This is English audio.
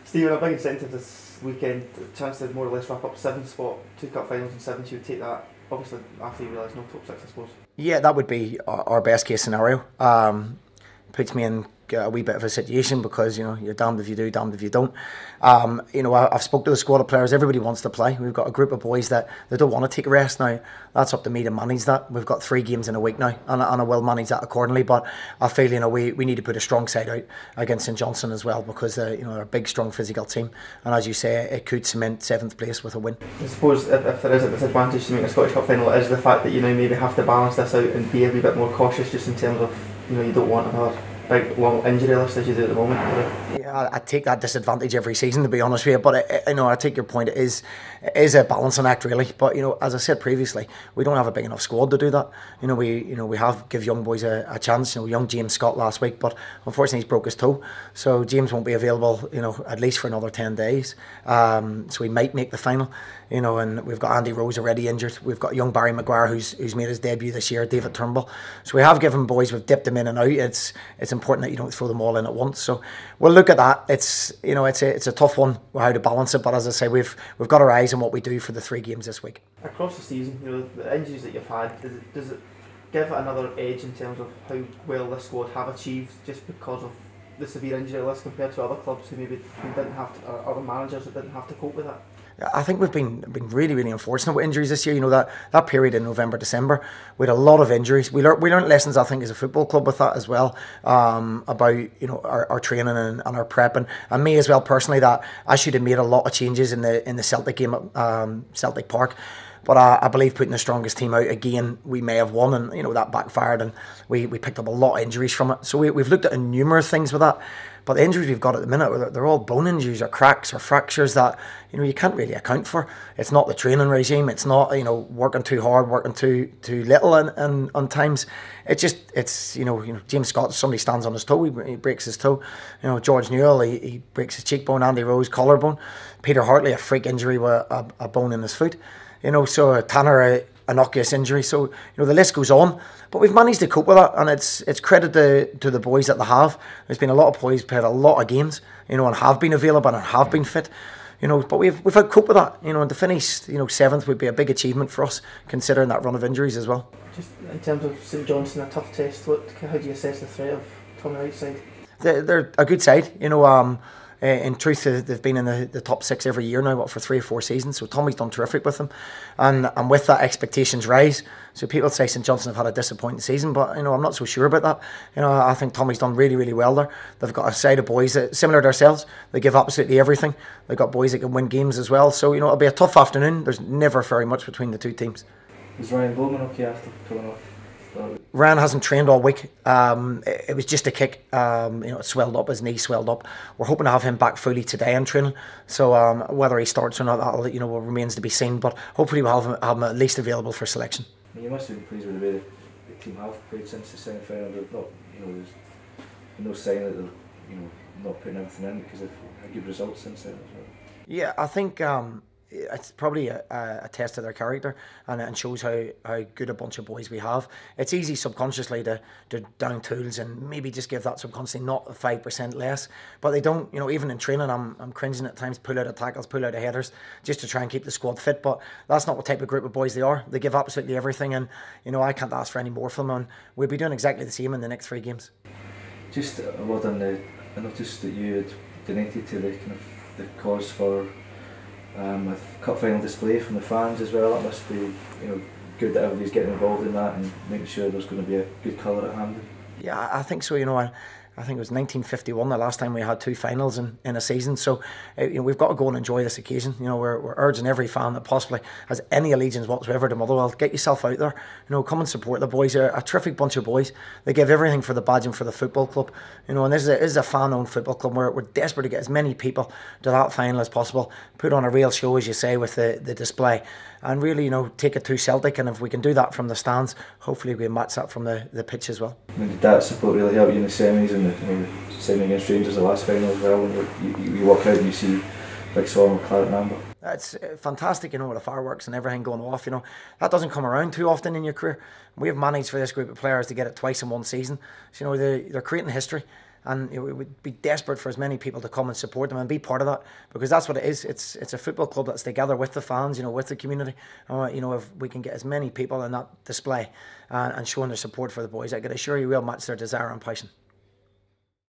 Stephen, a big incentive this weekend, a chance to more or less wrap up 7th spot, 2 cup finals in 7, so you would take that, obviously after you realise no top 6 I suppose. Yeah, that would be our best case scenario. Puts me in a wee bit of a situation because you're damned if you do, damned if you don't. I've spoke to the squad of players. Everybody wants to play. We've got a group of boys that they don't want to take a rest now. That's up to me to manage that. We've got 3 games in a week now, and I will manage that accordingly. But I feel we need to put a strong side out against St Johnstone as well because they're a big, strong physical team, and as you say, it could cement 7th place with a win. I suppose if there is a disadvantage to make a Scottish Cup final, it is the fact that maybe have to balance this out and be a wee bit more cautious just in terms of you don't want another big long injury list as you do at the moment. Yeah, I take that disadvantage every season, to be honest with you. But I take your point. It is a balancing act, really. But as I said previously, we don't have a big enough squad to do that. We have give young boys a chance. Young James Scott last week, but unfortunately he's broke his toe, so James won't be available. At least for another 10 days. So we might make the final. And we've got Andy Rose already injured. We've got young Barry Maguire who's made his debut this year. David Turnbull. So we have given boys, we've dipped them in and out. It's important that you don't throw them all in at once. So we'll look at that. It's a tough one how to balance it. But as I say, we've got our eyes on what we do for the 3 games this week. Across the season, the injuries that you've had, does it give it another edge in terms of how well this squad have achieved just because of the severe injury list compared to other clubs who maybe didn't have to, or other managers that didn't have to cope with that? I think we've been really, really unfortunate with injuries this year. That period in November, December, we had a lot of injuries. We learned lessons, I think, as a football club with that as well, about our training and our prep, and me as well personally, that I should have made a lot of changes in the Celtic game at Celtic Park. But I believe putting the strongest team out again, we may have won, and that backfired, and we picked up a lot of injuries from it. So we've looked at numerous things with that. But the injuries we've got at the minute, they're all bone injuries or cracks or fractures that you can't really account for. It's not the training regime. It's not working too hard, working too little, and on times it's James Scott. Somebody stands on his toe, he breaks his toe. George Newell, he breaks his cheekbone. Andy Rose, collarbone. Peter Hartley, a freak injury with a bone in his foot. So Tanner, innocuous injury. So the list goes on, but we've managed to cope with that, and it's credit to the boys that they have. There's been a lot of boys played a lot of games, and have been available and have been fit, but we've had to cope with that, and to finish 7th would be a big achievement for us considering that run of injuries as well. Just in terms of St Johnstone, a tough test. How do you assess the threat of Tommy Wright's side? They're a good side, in truth, they've been in the top 6 every year now, for 3 or 4 seasons. So Tommy's done terrific with them, and with that, expectations rise. So people say St Johnstone have had a disappointing season, but I'm not so sure about that. I think Tommy's done really, really well there. They've got a side of boys that, similar to ourselves, they give absolutely everything. They've got boys that can win games as well. So it'll be a tough afternoon. There's never very much between the 2 teams. Is Ryan Bowman okay after pulling off? Ryan hasn't trained all week. It was just a kick. It swelled up, his knee swelled up. We're hoping to have him back fully today in training. So whether he starts or not, that remains to be seen. But hopefully we'll have him at least available for selection. You must have been pleased with the way the team have played since the semi-final. There's no sign that they're not putting everything in because they've had good results since then. Yeah, I think it's probably a test of their character, and shows how good a bunch of boys we have. It's easy subconsciously to down tools and maybe just give that subconsciously not 5% less, but they don't. Even in training, I'm cringing at times, pull out of tackles, pull out of headers, just to try and keep the squad fit. But that's not what type of group of boys they are. They give absolutely everything, and I can't ask for any more from them. And we'll be doing exactly the same in the next 3 games. Just a word on I noticed that you had donated to the cause for a cup final display from the fans as well. That must be good that everybody's getting involved in that and making sure there's going to be a good colour at Hampden. Yeah, I think so. I think it was 1951 the last time we had 2 finals in a season. So we've got to go and enjoy this occasion. We're urging every fan that possibly has any allegiance whatsoever to Motherwell, get yourself out there. Come and support the boys. They're a terrific bunch of boys. They give everything for the badge and for the football club. And this is a fan-owned football club. We're desperate to get as many people to that final as possible. Put on a real show, as you say, with the display, and really take it to Celtic. And if we can do that from the stands, hopefully we can match that from the pitch as well. Did that support really help you in the semis and the semi against Rangers, the last final as well, when you walk out and you see big swarm of claret and amber? It's fantastic, with the fireworks and everything going off. That doesn't come around too often in your career. We have managed for this group of players to get it twice in one season. So they're creating history, and we would be desperate for as many people to come and support them and be part of that, because that's what it is. It's a football club that's together with the fans, with the community. If we can get as many people in that display and showing their support for the boys, I can assure you we'll match their desire and passion.